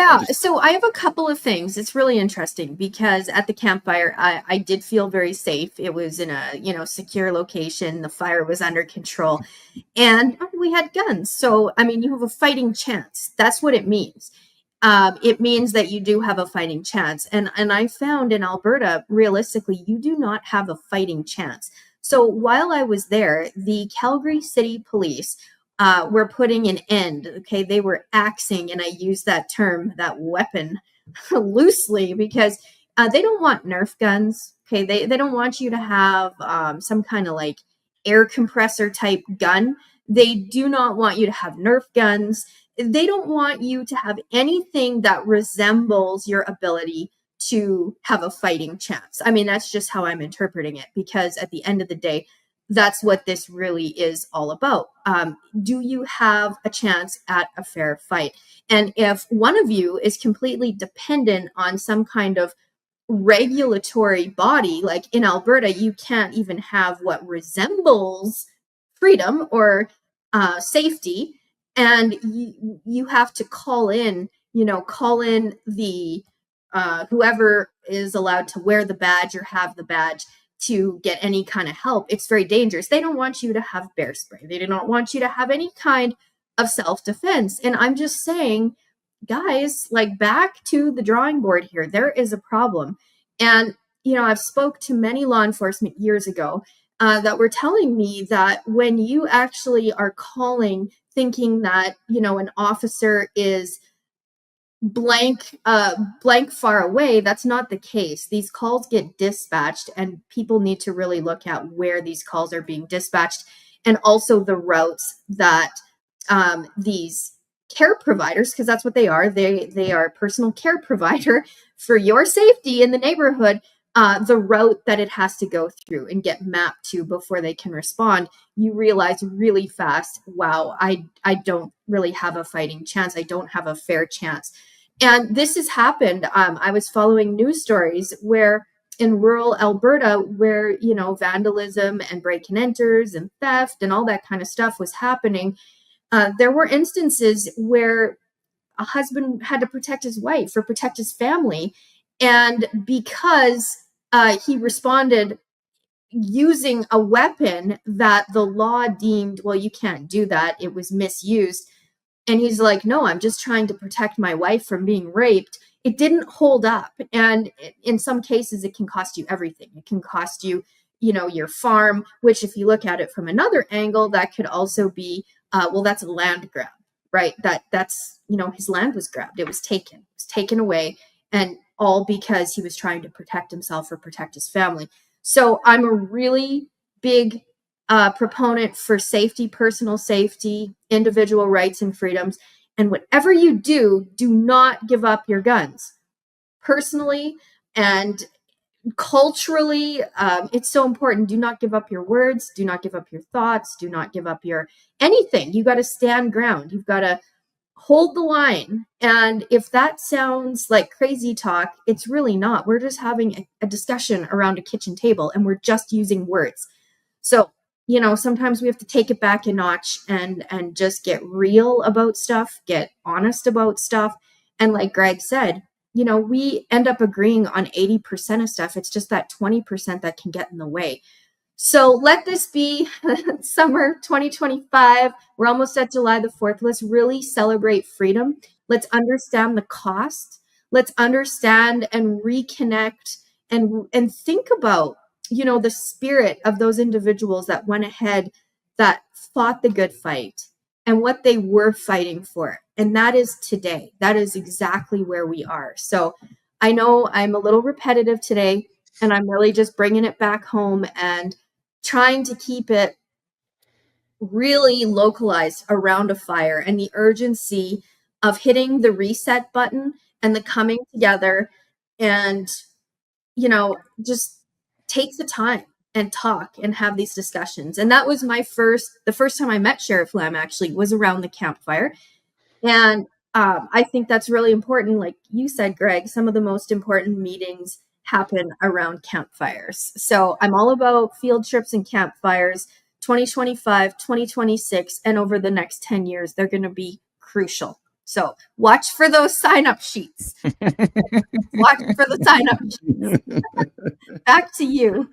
I'm Yeah, just so I have a couple of things. It's really interesting because at the campfire, I did feel very safe. It was in a, secure location. The fire was under control and we had guns. So, I mean, you have a fighting chance. That's what it means. It means that you do have a fighting chance. And I found in Alberta, realistically, you do not have a fighting chance. So while I was there, the Calgary City Police were putting an end. Okay, they were axing, and I use that term, that weapon, loosely because they don't want Nerf guns. Okay, they don't want you to have some kind of like air compressor type gun. They do not want you to have Nerf guns. They don't want you to have anything that resembles your ability to have a fighting chance. I mean, that's just how I'm interpreting it because at the end of the day, that's what this really is all about. Do you have a chance at a fair fight? And if one of you is completely dependent on some kind of regulatory body, like in Alberta, you can't even have what resembles freedom or safety, and you have to call in the whoever is allowed to wear the badge or have the badge to get any kind of help. It's very dangerous. They don't want you to have bear spray. They do not want you to have any kind of self-defense. And I'm just saying, guys, like back to the drawing board here. There is a problem. And, I've spoke to many law enforcement years ago that were telling me that when you actually are calling thinking that, an officer is blank far away, that's not the case. These calls get dispatched and people need to really look at where these calls are being dispatched and also the routes that these care providers, because that's what they are, they are a personal care provider for your safety in the neighborhood, the route that it has to go through and get mapped to before they can respond. You realize really fast, wow, I don't really have a fighting chance. I don't have a fair chance. And this has happened. I was following news stories where in rural Alberta, where, vandalism and break and enters and theft and all that kind of stuff was happening. There were instances where a husband had to protect his wife or protect his family. And because he responded using a weapon that the law deemed, well, you can't do that, it was misused. And he's like, no, I'm just trying to protect my wife from being raped. It didn't hold up. And in some cases, it can cost you everything. It can cost you, your farm, which if you look at it from another angle, that could also be, well, that's a land grab, right? That's, his land was grabbed. It was taken away. And all because he was trying to protect himself or protect his family. So I'm a really big proponent for safety, personal safety, individual rights and freedoms. And whatever you do, do not give up your guns. Personally and culturally, it's so important. Do not give up your words. Do not give up your thoughts. Do not give up your anything. You got to stand ground. You've got to hold the line. And if that sounds like crazy talk, it's really not. We're just having a discussion around a kitchen table and we're just using words. So, sometimes we have to take it back a notch and just get real about stuff, get honest about stuff. And like Greg said, we end up agreeing on 80% of stuff. It's just that 20% that can get in the way. So let this be summer 2025. We're almost at July the 4th. Let's really celebrate freedom. Let's understand the cost. Let's understand and reconnect and think about, the spirit of those individuals that went ahead, that fought the good fight and what they were fighting for. And that is today. That is exactly where we are. So I know I'm a little repetitive today, and I'm really just bringing it back home and trying to keep it really localized around a fire and the urgency of hitting the reset button and the coming together and, just take the time and talk and have these discussions. And that was the first time I met Sheriff Lamb actually was around the campfire. And I think that's really important. Like you said, Greg, some of the most important meetings happen around campfires. So I'm all about field trips and campfires. 2025, 2026, and over the next 10 years, they're going to be crucial. So watch for those sign-up sheets. Watch for the sign-up sheets. Back to you.